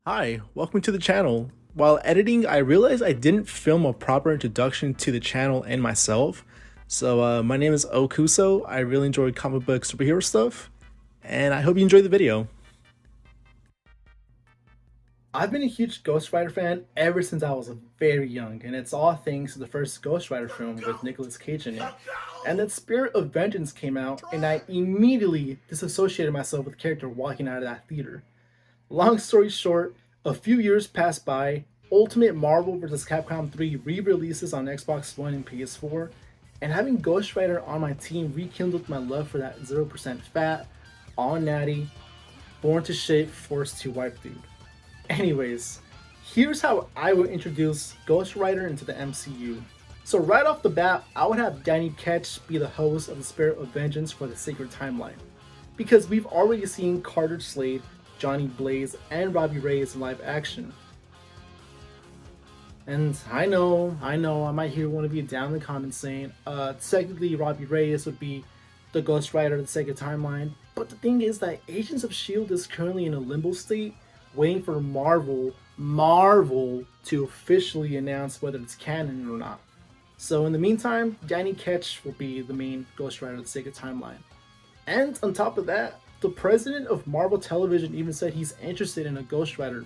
Hi, welcome to the channel. While editing, I realized I didn't film a proper introduction to the channel and myself. So my name is Okuso. I really enjoy comic book superhero stuff, and I hope you enjoy the video. I've been a huge Ghost Rider fan ever since I was very young, and it's all thanks to the first Ghost Rider film with Nicolas Cage in it. And then Spirit of Vengeance came out, and I immediately disassociated myself with the character walking out of that theater. Long story short, a few years passed by, Ultimate Marvel vs. Capcom 3 re-releases on Xbox One and PS4, and having Ghost Rider on my team rekindled my love for that 0% fat, all natty, born to shape, forced to wipe dude. Anyways, here's how I would introduce Ghost Rider into the MCU. So right off the bat, I would have Danny Ketch be the host of the Spirit of Vengeance for the Sacred Timeline, because we've already seen Carter Slade, Johnny Blaze, and Robbie Reyes in live action. And I know, I might hear one of you down in the comments saying, technically Robbie Reyes would be the Ghost Rider of the Sacred Timeline, but the thing is that Agents of S.H.I.E.L.D. is currently in a limbo state, waiting for Marvel to officially announce whether it's canon or not. So in the meantime, Danny Ketch will be the main Ghost Rider of the Sacred Timeline. And on top of that, the president of Marvel Television even said he's interested in a Ghost Rider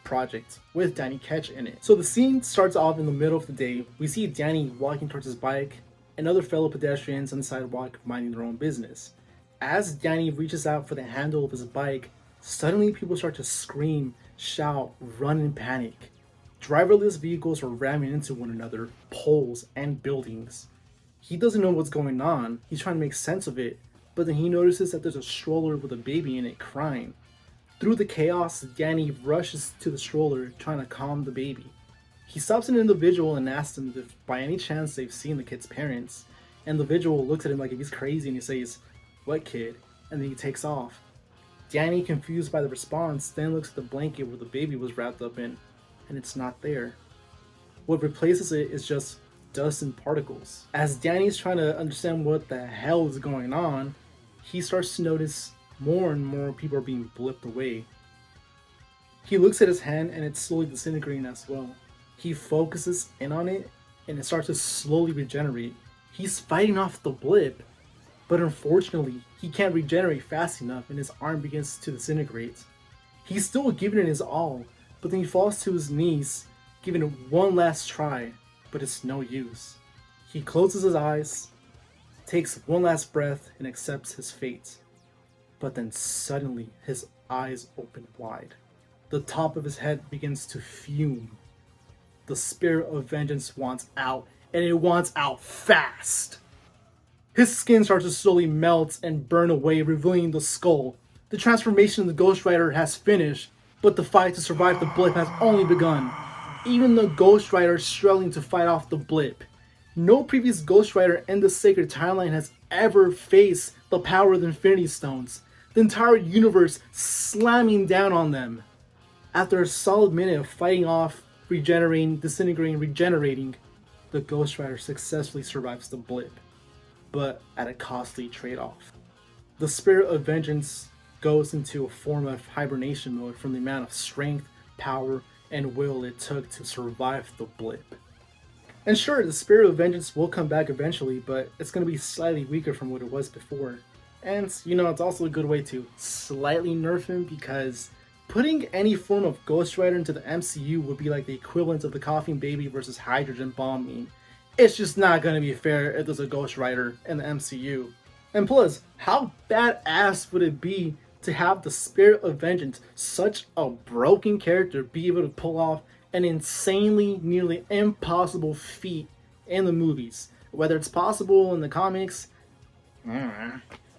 project with Danny Ketch in it. So the scene starts off in the middle of the day. We see Danny walking towards his bike and other fellow pedestrians on the sidewalk minding their own business. As Danny reaches out for the handle of his bike, suddenly people start to scream, shout, run in panic. Driverless vehicles are ramming into one another, poles, and buildings. He doesn't know what's going on. He's trying to make sense of it, but then he notices that there's a stroller with a baby in it crying. Through the chaos, Danny rushes to the stroller trying to calm the baby. He stops an individual and asks them if by any chance they've seen the kid's parents, and the individual looks at him like if he's crazy and he says, "What kid?" and then he takes off. Danny, confused by the response, then looks at the blanket where the baby was wrapped up in, and it's not there. What replaces it is just dust and particles. As Danny's trying to understand what the hell is going on, he starts to notice more and more people are being blipped away. He looks at his hand and it's slowly disintegrating as well. He focuses in on it and it starts to slowly regenerate. He's fighting off the blip, but unfortunately he can't regenerate fast enough and his arm begins to disintegrate. He's still giving it his all, but then he falls to his knees, giving it one last try, but it's no use. He closes his eyes, takes one last breath, and accepts his fate. But then suddenly his eyes open wide. The top of his head begins to fume. The Spirit of Vengeance wants out, and it wants out fast. His skin starts to slowly melt and burn away, revealing the skull. The transformation of the Ghost Rider has finished, but the fight to survive the blip has only begun. Even the Ghost Rider is struggling to fight off the blip. No previous Ghost Rider in the Sacred Timeline has ever faced the power of the Infinity Stones, the entire universe slamming down on them. After a solid minute of fighting off, regenerating, disintegrating, regenerating, the Ghost Rider successfully survives the blip, but at a costly trade-off. The Spirit of Vengeance goes into a form of hibernation mode from the amount of strength, power, and will it took to survive the blip. And sure, the Spirit of Vengeance will come back eventually, but it's going to be slightly weaker from what it was before. And, it's also a good way to slightly nerf him, because putting any form of Ghost Rider into the MCU would be like the equivalent of the Coughing Baby versus Hydrogen Bomb meme. It's just not going to be fair if there's a Ghost Rider in the MCU. And plus, how badass would it be to have the Spirit of Vengeance, such a broken character, be able to pull off an insanely, nearly impossible feat in the movies? Whether it's possible in the comics,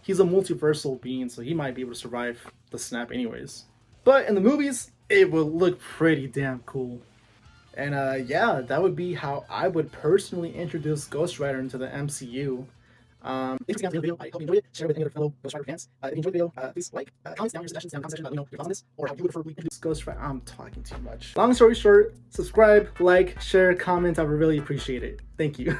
he's a multiversal being, so he might be able to survive the snap anyways. But in the movies, it would look pretty damn cool. And yeah, that would be how I would personally introduce Ghost Rider into the MCU. Thanks for watching the video. I hope you enjoyed it. Share with any other fellow Ghost Rider fans. If you enjoyed the video, please like, comment down your suggestions down in the comment section. Let me know your thoughts on this, or how you would prefer we introduce Ghost Rider. I'm talking too much. Long story short, subscribe, like, share, comment. I would really appreciate it. Thank you.